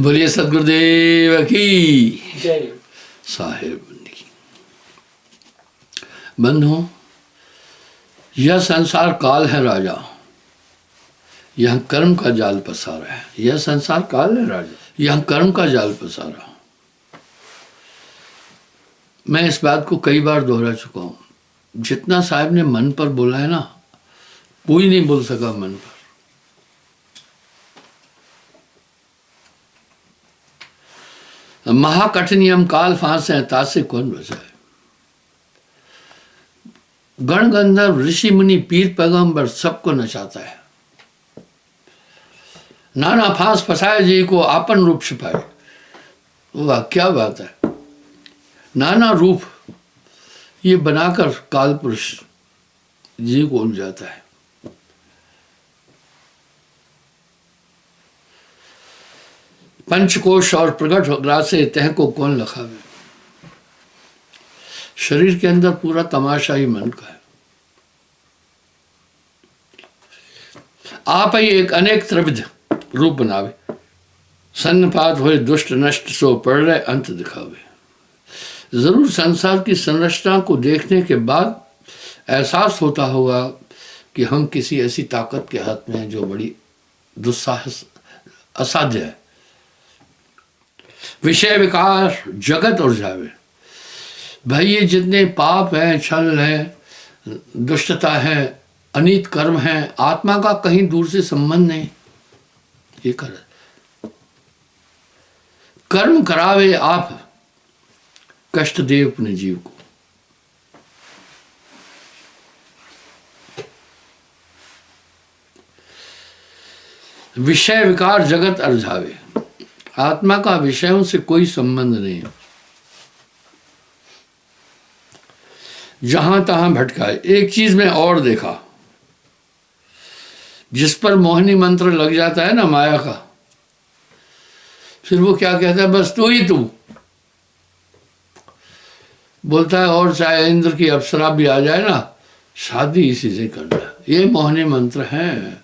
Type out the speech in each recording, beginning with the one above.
बोलिए सदगुरुदेव की जय। साहेब की। बंधुओं, यह संसार काल है राजा, यह कर्म का जाल पसारा है। यह संसार काल है राजा, यह कर्म का जाल पसारा। मैं इस बात को कई बार दोहरा चुका हूं। जितना साहब ने मन पर बोला है ना, कोई नहीं बोल सका मन पर। महाकठिन यम काल फांस है, तासे कौन बचाए। गण गंधर्व ऋषि मुनि पीर पैगंबर सबको नचाता है। नाना फांस फसाए जी को आपन रूप छिपाए। वाह क्या बात है। नाना रूप ये बनाकर काल पुरुष जी को उल जाता है। पंचकोश और प्रकट ग्रासे तह को कौन लखावे। शरीर के अंदर पूरा तमाशा ही मन का है। आप ही एक अनेक त्रिविध रूप बनावे। सन्नपात हुए दुष्ट नष्ट सो पड़ रहे अंत दिखावे। जरूर संसार की संरचना को देखने के बाद एहसास होता होगा कि हम किसी ऐसी ताकत के हाथ में हैं जो बड़ी दुस्साहस असाध्य है। विषय विकार जगत और जावे। भाई ये जितने पाप हैं, छल है, दुष्टता है, अनीत कर्म है, आत्मा का कहीं दूर से संबंध नहीं। ये कर्म करावे आप, कष्ट दे अपने जीव को। विषय विकार जगत अर्झावे। आत्मा का विषयों से कोई संबंध नहीं। जहां तहां भटकाए। एक चीज में और देखा, जिस पर मोहिनी मंत्र लग जाता है ना माया का, फिर वो क्या कहता है, बस तू ही तू बोलता है। और चाहे इंद्र की अप्सरा भी आ जाए ना, शादी इसी से करना। ये मोहिनी मंत्र है।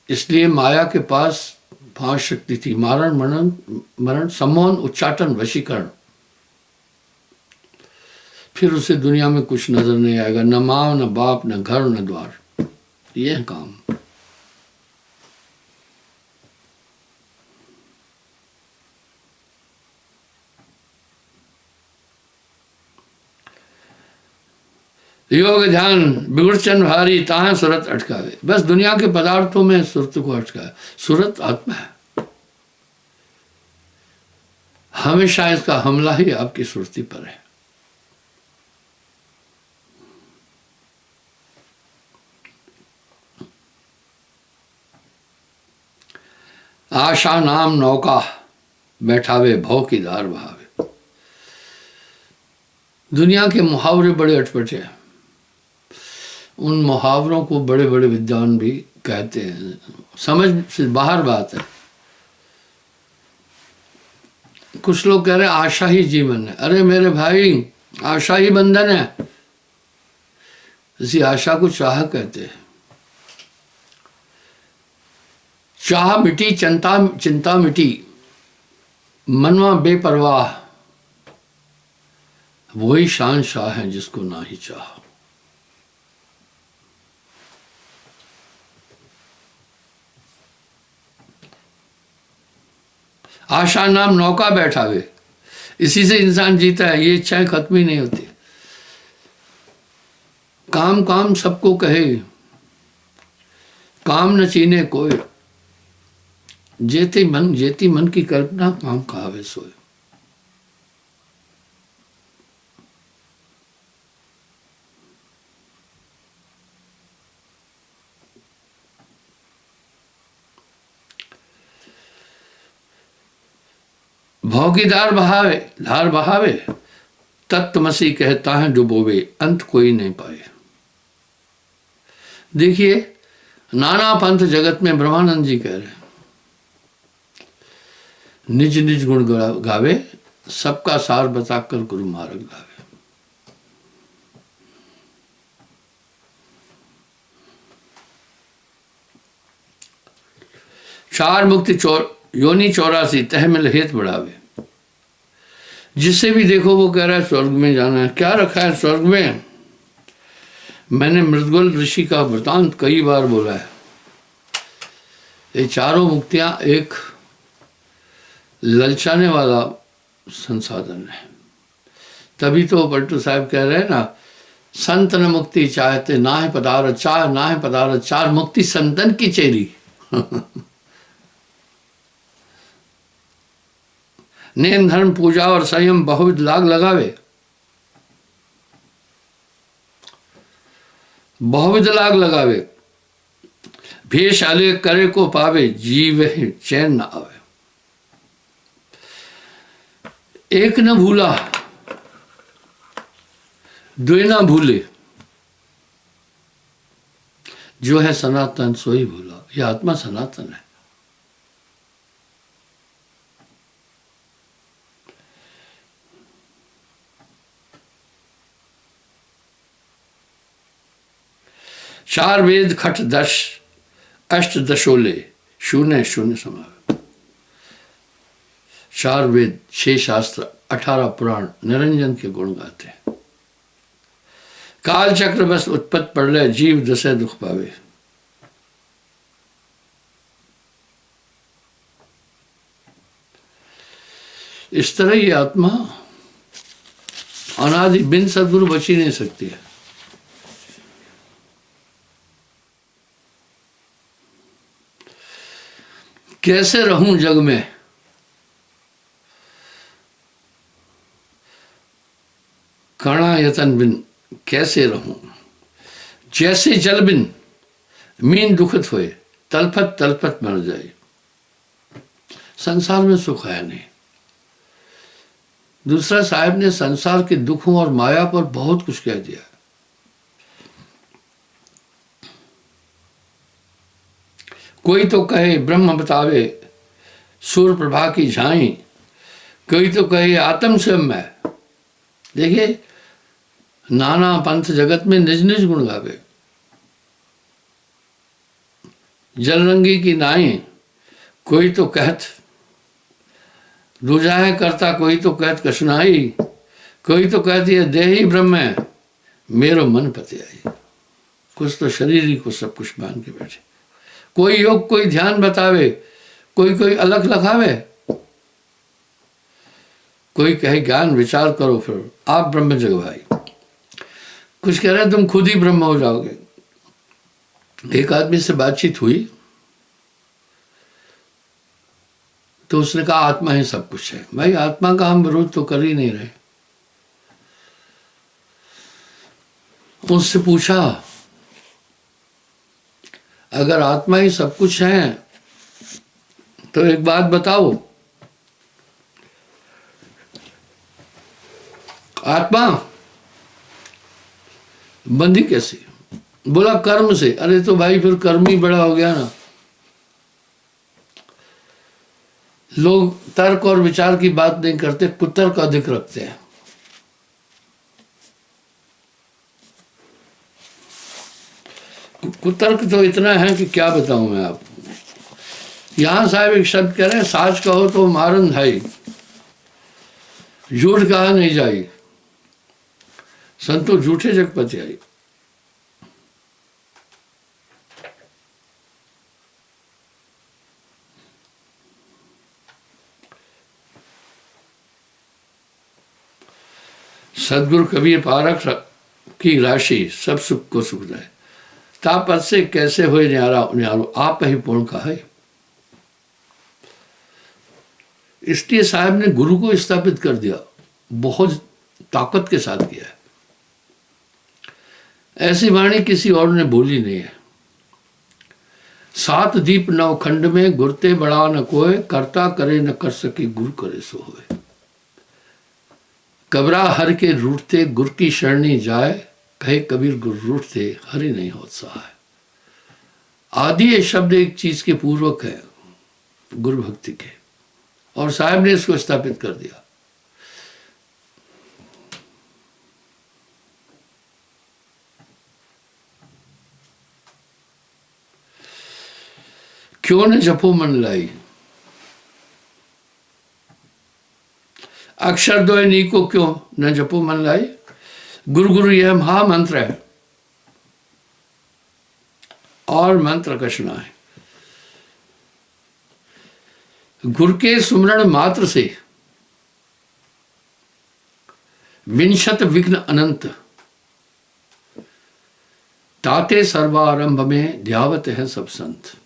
इसलिए माया के पास 5 शक्ति थी: मारण, मरण, सम्मोहन, उच्चाटन, वशीकरण। फिर उसे दुनिया में कुछ नजर नहीं आएगा, न माँ, न बाप, न घर, न द्वार। ये है काम। योग ध्यान बिगुड़चन भारी, ताहा सुरत अटकावे। बस दुनिया के पदार्थों में सुरत को अटकाए। सुरत आत्मा है। हमेशा इसका हमला ही आपकी सुरती पर है। आशा नाम नौका, बैठावे भव की धार बहावे। दुनिया के मुहावरे बड़े अटपटे हैं। उन मुहावरों को बड़े बड़े विद्वान भी कहते हैं। समझ से बाहर बात है। कुछ लोग कह रहे हैं आशा ही जीवन है। अरे मेरे भाई, आशा ही बंधन है। इसी आशा को चाह कहते हैं। चाह मिटी, चिंता मिटी, मनवा बेपरवाह, वही शान शाह है जिसको ना ही चाह। आशा नाम नौका बैठावे। इसी से इंसान जीता है। ये इच्छाएं खत्म ही नहीं होती। काम काम सबको कहे, काम न चीने कोई। जेती मन की कल्पना, काम कहावे सोए। भव की धार बहावे, तत्वमसी कहता है डुबोवे, अंत कोई नहीं पाए। देखिए, नाना पंथ जगत में ब्रह्मानंद जी कह रहे हैं, निज निज गुण गावे, सबका सार बताकर गुरु मार्ग लावे। चार मुक्ति योनि 84 तहमिल हेत बढ़ावे। जिससे भी देखो वो कह रहा है स्वर्ग में जाना है। क्या रखा है स्वर्ग में? मैंने मृदगुल ऋषि का वृतांत कई बार बोला है। ये चारों मुक्तियां एक ललचाने वाला संसाधन है। तभी तो पलटू साहब कह रहे हैं ना, संत न मुक्ति चाहते ना है पदारथ, चार ना है पदारथ, चार मुक्ति संतन की चेरी। नेम धर्म पूजा और संयम बहुविध लाग लगावे, बहुविध लाग लगावे, भेष आले करे को पावे, जीव चैन न आवे। एक न भूला द्वे न भूले, जो है सनातन सोई भूला। यह आत्मा सनातन है। चार वेद खट दश अष्ट दशोले, शून्य शून्य समावे। चार वेद, 6 शास्त्र, 18 पुराण निरंजन के गुण गाते हैं। काल चक्र बस उत्पत्त पड़ ले, जीव दशे दुख पावे। इस तरह ये आत्मा अनादि बिन सदगुरु बची नहीं सकती है। कैसे रहूं जग में, कणा यतन बिन कैसे रहूं। जैसे जल बिन मीन दुखत होए, तलपत तलपत मर जाए। संसार में सुख है नहीं। दूसरा साहब ने संसार के दुखों और माया पर बहुत कुछ कह दिया। कोई तो कहे ब्रह्म बतावे सूर्य प्रभा की झाई, कोई तो कहे आत्म स्वयं है। देखिए, नाना पंथ जगत में निज निज गुण गावे। जलरंगी की नाई, कोई तो कहत दूजा है करता, कोई तो कहत कशनाई, कोई तो कहती है देही ब्रह्म है, मेरो मन पति आई। कुछ तो शरीर ही को सब कुछ मान के बैठे। कोई योग कोई ध्यान बतावे, कोई कोई अलग लखावे, कोई कहे ज्ञान विचार करो फिर आप ब्रह्म जगवाई। कुछ कह रहे हैं तुम खुद ही ब्रह्म हो जाओगे। एक आदमी से बातचीत हुई तो उसने कहा आत्मा ही सब कुछ है। भाई आत्मा का हम विरोध तो कर ही नहीं रहे। उससे पूछा अगर आत्मा ही सब कुछ है तो एक बात बताओ, आत्मा बंधी कैसे? बोला कर्म से। अरे तो भाई फिर कर्म ही बड़ा हो गया ना। लोग तर्क और विचार की बात नहीं करते, कुतर्क अधिक रखते हैं। कुतर्क तो इतना है कि क्या बताऊं मैं आपको। यहां साहब एक शब्द कह रहे हैं, साच कहो तो मारन धाई, झूठ कहा नहीं जाई, संतो झूठे जगपति आई। सदगुरु कबीर पारख की राशि सब सुख को सुख जाए। तापत से कैसे हुए न्यारा न्यारो, आप ही पूर्ण का है। इसलिए साहब ने गुरु को स्थापित कर दिया, बहुत ताकत के साथ किया है। ऐसी वाणी किसी और ने बोली नहीं है। 7 दीप 9 खंड में गुरते बड़ा न कोय, करता करे न कर सके गुरु करे सो होए। कबरा हर के रूठते गुर की शरणी जाए, कहे कबीर गुर रूठते हरि नहीं होत सहाय। आदि ये शब्द एक चीज के पूर्वक है, गुरु भक्ति के, और साहब ने इसको स्थापित कर दिया। क्यों न जपो मन लाई, अक्षर दो नी को क्यों न जपो मन लाई। गुरु गुरु यह महामंत्र है और मंत्र कछना है। गुरु के सुमरण मात्र से विंशत विघ्न अनंत, ताते सर्वारंभ में ध्यावत है सब संत।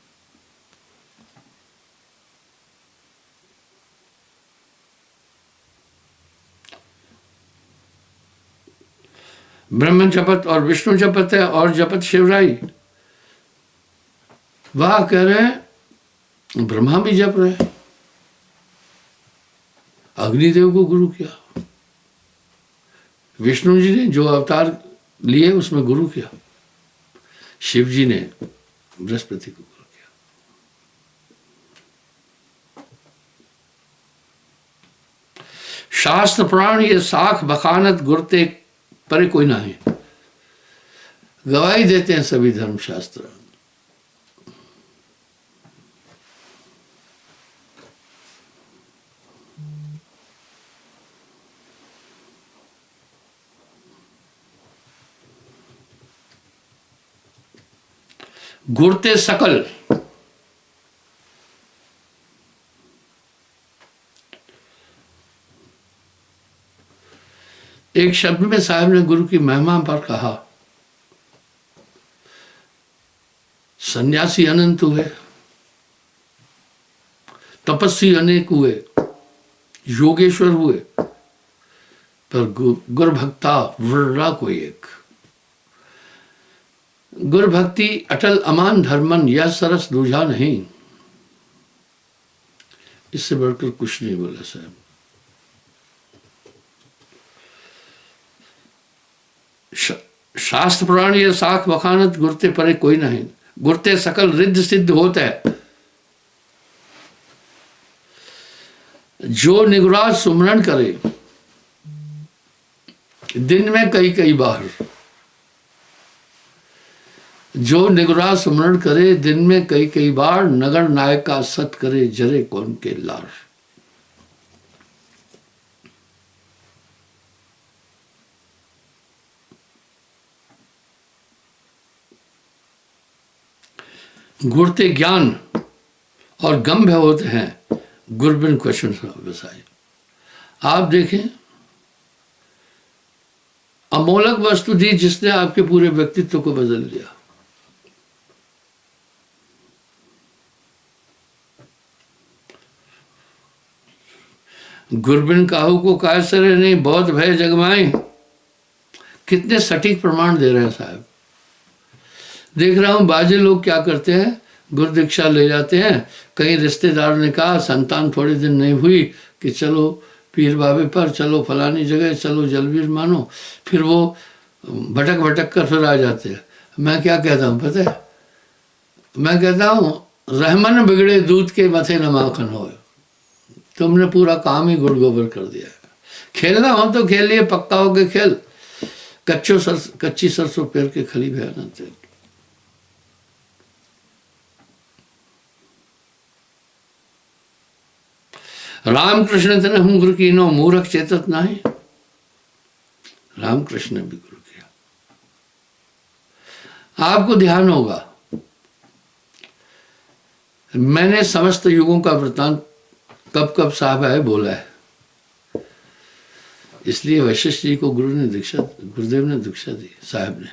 ब्रह्म जपत और विष्णु जपत है और जपत शिवराई। वह कह रहे हैं ब्रह्मा भी जप रहे, अग्निदेव को गुरु किया, विष्णु जी ने जो अवतार लिए उसमें गुरु किया, शिव जी ने बृहस्पति को गुरु किया। शास्त्र पुराण ये साख बखानत गुरते परे कोई ना है, गवाही देते हैं सभी धर्मशास्त्र। गुरते सकल, एक शब्द में साहब ने गुरु की महिमा पर कहा, सन्यासी अनंत हुए, तपस्वी अनेक हुए, योगेश्वर हुए, पर गुरु भक्ता वृरा कोई एक। गुरु भक्ति अटल अमान धर्मन, यह सरस दूझा नहीं। इससे बढ़कर कुछ नहीं बोला साहब। शास्त्र पुराण ये साख बखानत गुरते परे कोई नहीं, गुरते सकल रिद्ध सिद्ध होता है। जो निगुरा सुमरण करे दिन में कई कई बार, जो निगुरा सुमरण करे दिन में कई कई बार, नगर नायक का सत करे जरे कौन के लार। गुरते ज्ञान और गंभीर होते हैं, गुरबिन क्वेश्चन व्यवसाय। आप देखें, अमोलक वस्तु दी जिसने आपके पूरे व्यक्तित्व को बदल दिया। गुरबिन काहू को कायसरे नहीं, बहुत भय जगमाए। कितने सटीक प्रमाण दे रहे हैं साहब। देख रहा हूं बाजे लोग क्या करते हैं, गुरु दीक्षा ले जाते हैं। कहीं रिश्तेदार ने कहा संतान थोड़े दिन नहीं हुई कि चलो पीर बाबे पर, चलो फलानी जगह, चलो जलवीर मानो, फिर वो भटक भटक कर फिर आ जाते हैं। मैं क्या कहता हूँ पता है, मैं कहता हूँ रहमन बिगड़े दूध के मथे न माखन हो। तुमने पूरा काम ही गुड़ गोबर कर दिया है। खेलना हो तो खेलिए, पक्का हो के खेल, कच्ची सरसों पेर के खली भयान। रामकृष्ण तेने हूं गुरु की नो, मूर्ख चेतत नाही। रामकृष्ण ने भी गुरु किया। आपको ध्यान होगा, मैंने समस्त युगों का वृत्तांत कब कब साहब है बोला है। इसलिए वशिष्ठ जी को गुरुदेव ने दीक्षा दी, साहब ने।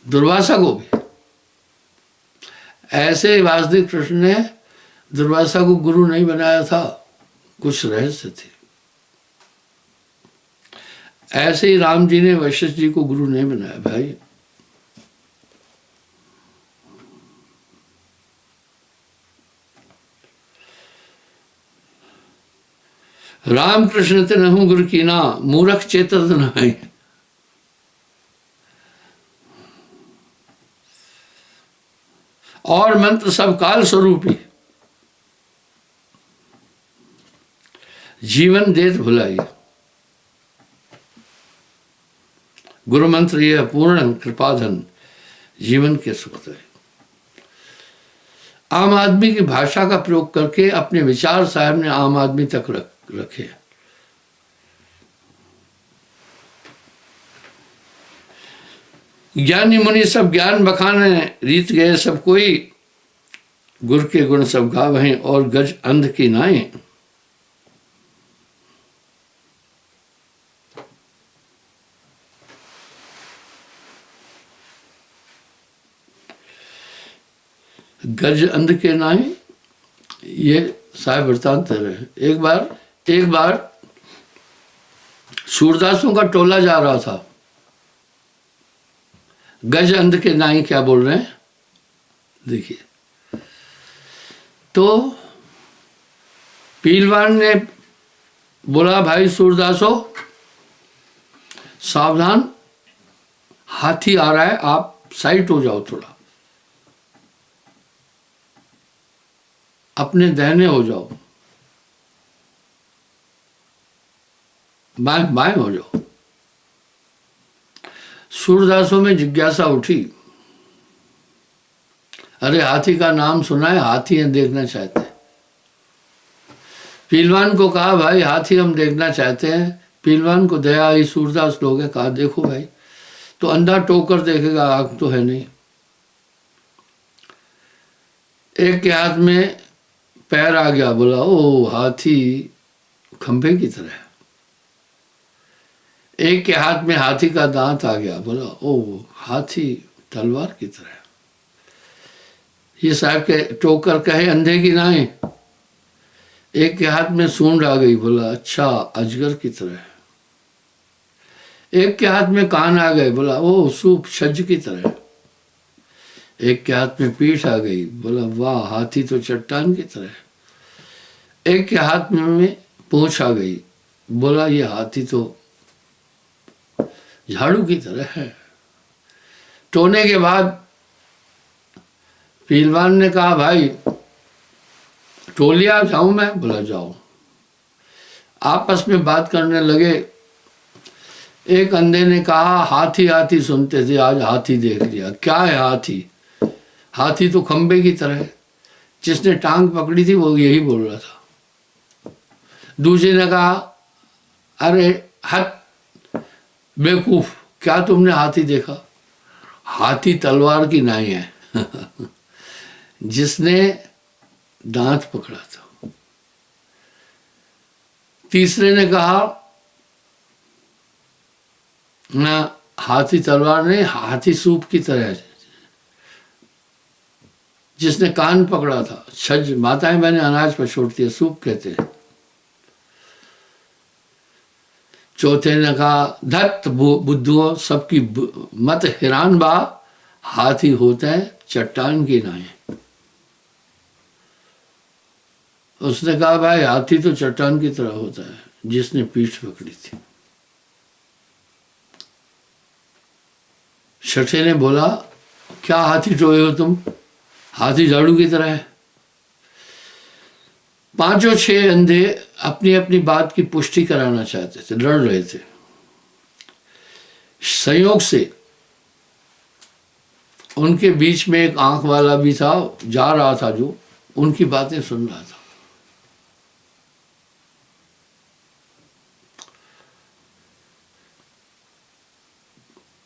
दुर्वासा को भी ऐसे वासुदेव कृष्ण ने दुर्वासा को गुरु नहीं बनाया था, कुछ रहस्य थे। ऐसे ही राम जी ने वशिष्ठ जी को गुरु नहीं बनाया भाई। रामकृष्ण ते नहु गुरु की ना, मूर्ख चेतत नहीं। और मंत्र सब काल स्वरूपी, जीवन देत भुलाई। गुरु मंत्र यह पूर्ण कृपाधन, जीवन के सुख है। आम आदमी की भाषा का प्रयोग करके अपने विचार साहब ने आम आदमी तक रखे। ज्ञानी मुनि सब ज्ञान बखाने रीत गए सब कोई, गुर के गुण सब गावहीं और गज अंध की नाई। गज अंध के नाई, ये साहेब वृतांत है। एक बार सूरदासों का टोला जा रहा था। गज अंध के नाई क्या बोल रहे हैं देखिए। तो पीलवान ने बोला, भाई सूरदासो सावधान, हाथी आ रहा है, आप साइड हो जाओ, थोड़ा अपने दहने हो जाओ, बाएं बाएं हो जाओ। सूरदासों में जिज्ञासा उठी, अरे हाथी का नाम सुना है, हाथी हम देखना चाहते हैं। पीलवान को कहा, भाई हाथी हम देखना चाहते हैं। पीलवान को दया आई, सूरदास लोग हैं, कहा देखो भाई। तो अंधा टोकर देखेगा, आंख तो है नहीं। एक के हाथ में पैर आ गया, बोला ओ हाथी खंभे की तरह। एक के हाथ में हाथी का दांत आ गया, बोला ओ हाथी तलवार की तरह। ये साहब के टोकर कहे अंधे की नाई। एक के हाथ में सूंड आ गई, बोला अच्छा अजगर की तरह। एक के हाथ में कान आ गए, बोला ओ सूप छज्ज की तरह। एक के हाथ में पीठ आ गई, बोला वाह हाथी तो चट्टान की तरह। एक के हाथ में पूंछ आ गई, बोला ये हाथी तो झाड़ू की तरह है। टोने के बाद पीलवान ने कहा, भाई टोलिया जाऊं मैं? बोला जाओ। आपस में बात करने लगे। एक अंधे ने कहा, हाथी हाथी सुनते थे, आज हाथी देख लिया। क्या है हाथी? हाथी तो खंबे की तरह है। जिसने टांग पकड़ी थी वो यही बोल रहा था। दूसरे ने कहा, अरे हट बेवकूफ, क्या तुमने हाथी देखा? हाथी तलवार की नाई है जिसने दांत पकड़ा था। तीसरे ने कहा, ना हाथी तलवार नहीं, हाथी सूप की तरह है, जिसने कान पकड़ा था। छज माताएं बहनें अनाज पर छोड़ती है, सूप कहते हैं। चौथे ने कहा, धत बुद्धुओं सबकी मत हैरान बा, हाथी होता है चट्टान की नाई। उसने कहा, भाई हाथी तो चट्टान की तरह होता है जिसने पीठ पकड़ी थी। छठे ने बोला, क्या हाथी टोए हो तुम? हाथी झाड़ू की तरह है। पांचों छह अंधे अपनी अपनी बात की पुष्टि कराना चाहते थे, लड़ रहे थे। संयोग से उनके बीच में एक आंख वाला भी था, जा रहा था, जो उनकी बातें सुन रहा था।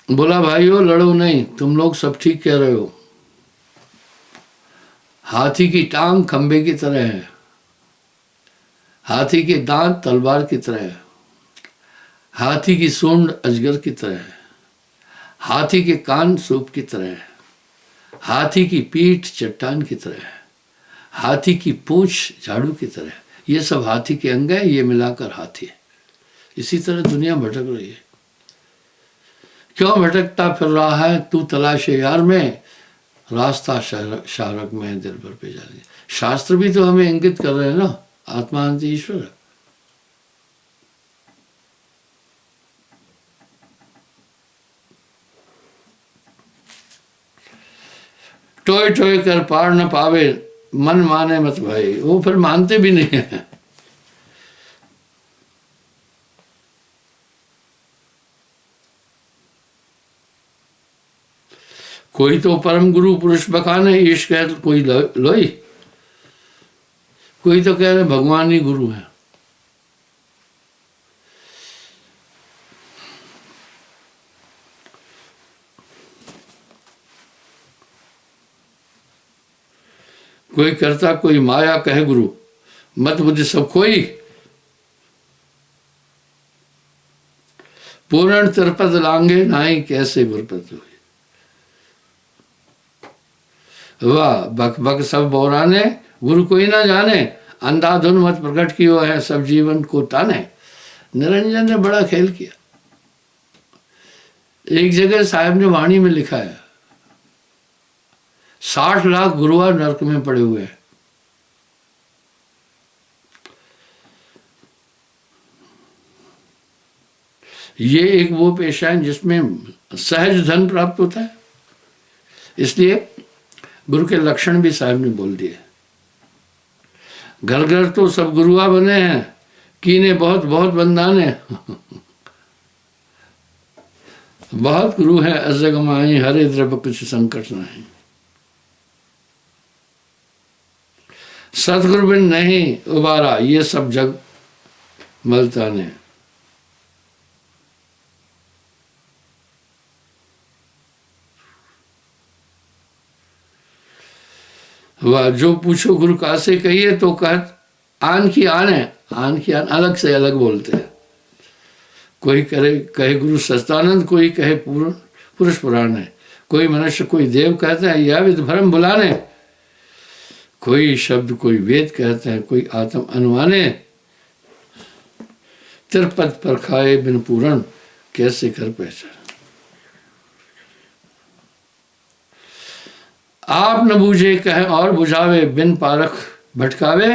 बोला, भाइयों लड़ो नहीं, तुम लोग सब ठीक कह रहे हो। हाथी की टांग खंबे की तरह है, हाथी के दांत तलवार की तरह है, हाथी की सूंड अजगर की तरह है, हाथी के कान सूप की तरह है, हाथी की पीठ चट्टान की तरह है, हाथी की पूंछ झाड़ू की तरह है। ये सब हाथी के अंग है, ये मिलाकर हाथी है। इसी तरह दुनिया भटक रही है। क्यों भटकता फिर रहा है तू तलाशे यार में, रास्ता शाहरग में दिल भर पे जाने। शास्त्र भी तो हमें इंगित कर रहे हैं ना, आत्मा अंत ईश्वर। टोए टोए कर पार न पावे, मन माने मत भाई। वो फिर मानते भी नहीं है। कोई तो परम गुरु पुरुष बखाने, ईश कह कोई लोई, कोई तो कह रहे भगवान ही गुरु है। कोई करता कोई माया कहे गुरु, मत बुद्धि सब कोई, पूर्ण तिरपत लांगे नाई कैसे गुरपत हुई। वाह बक बक सब बोराने, गुरु कोई ना जाने, अंधाधुन मत प्रकट कियो है सब जीवन को ताने। निरंजन ने बड़ा खेल किया। एक जगह साहब ने वाणी में लिखा है 60 लाख गुरुआ नरक में पड़े हुए हैं। ये एक वो पेशा है जिसमें सहज धन प्राप्त होता है, इसलिए गुरु के लक्षण भी साहब ने बोल दिए। घर घर तो सब गुरुआ बने हैं, कीने बहुत बहुत बंदाने। बहुत गुरु है अजगमाई, हरे द्रव्य कुछ संकट नहीं। सतगुरु बिन नहीं उबारा, ये सब जग मलता ने। वह जो पूछो गुरु का से कहिए तो कह आन की आन है, आन की आन अलग से अलग बोलते हैं। कोई कहे गुरु सच्चिदानंद, कोई कहे पुरुष पुराण है, कोई मनुष्य कोई देव कहते हैं, यह विद भरम बुलाने। कोई शब्द कोई वेद कहते हैं, कोई आत्म अनुमाने। तिरपत पर खाए बिन पूरण, कैसे कर पहचान। आप न बूझे कहे और बुझावे, बिन पारख भटकावे।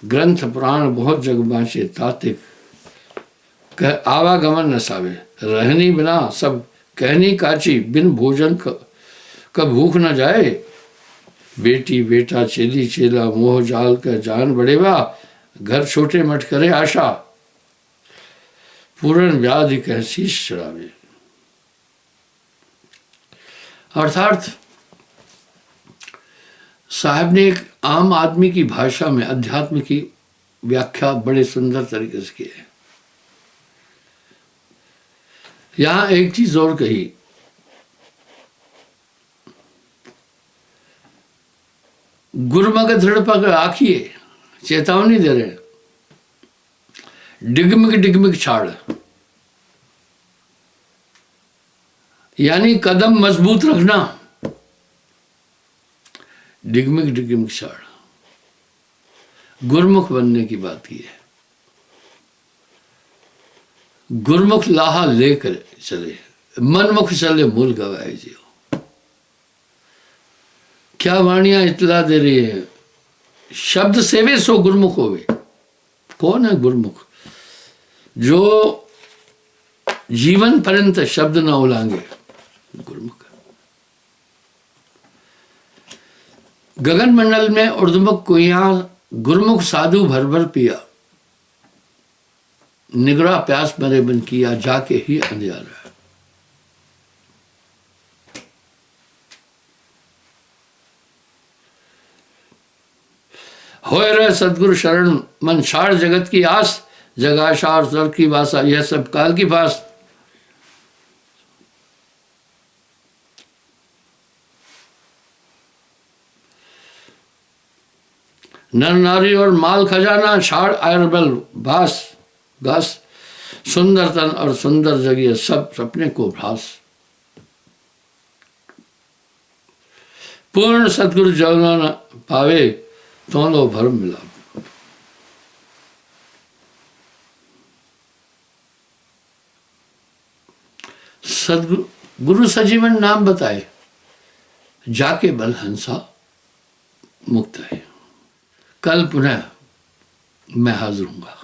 ग्रंथ पुराण बहुत जग बाँचे, तात्विक कह आवागमन न सावे। रहनी बिना सब कहनी काची, बिन भोजन कब भूख न जाए। बेटी बेटा चेली चेला, मोह जाल का जान बड़ेवा। घर छोटे मठ करे आशा, पूर्ण व्याधि कह शीश चढ़ावे। अर्थात साहब ने एक आम आदमी की भाषा में अध्यात्म की व्याख्या बड़े सुंदर तरीके से की है। यहां एक चीज और कही, गुरमग दृढ़ पकड़ आखिए, चेतावनी दे रहे। डिगमिग डिगमिग छाड़, यानी कदम मजबूत रखना। डिगमिग डिगमिग छाड़, गुरमुख बनने की बात की है। गुरमुख लाहा लेकर चले, मनमुख चले मूल गवाए जियो। क्या वाणियां इतला दे रही है, शब्द सेवे सो गुरमुख होवे। कौन है गुरमुख? जो जीवन पर्यंत शब्द न उलांगे, गुरमुख। गगन मंडल में उर्दमुख कुइया, गुरमुख साधु भर भर पिया। निगरा प्यास मरे बन किया, जाके ही अंधियारा। होए रहे सदगुरु शरण मन, छाड़ जगत की आस। जगाशा और स्वर्ग की वासा, यह सब काल की फास। नर नारी और माल खजाना, छाड़ आयरबल भास घास। सुंदर तन और सुंदर जगह, सब सपने को भास। पूर्ण सतगुरु जवना न पावे, तो लो भरम मिला। सदगुरु गुरु सजीवन नाम बताए, जाके बल हंसा मुक्त है। कल पुनः मैं हाजिर हूंगा।